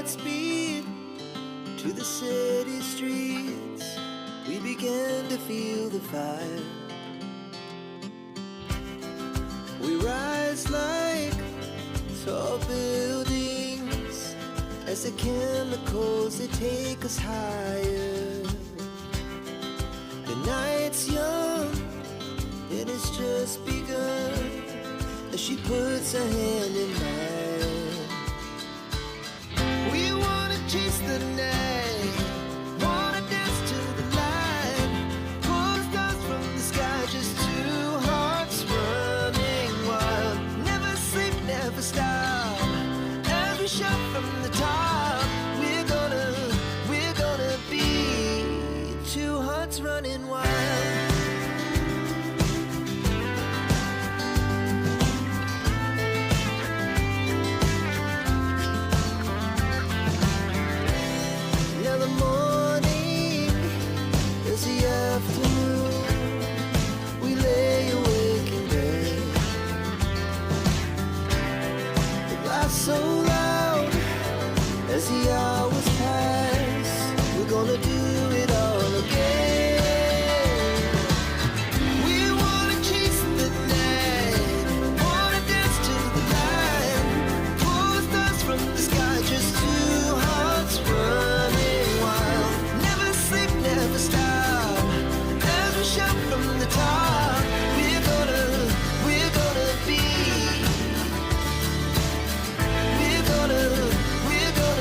speed to the city streets. We began to feel the fire. We rise like tall buildings as the chemicals, they take us higher. The night's young, it has just begun as she puts her hand in mine. We wanna chase the night, wanna dance to the light, pull the stars from the sky, just two hearts running wild. Never sleep, never stop, as we shout from the top.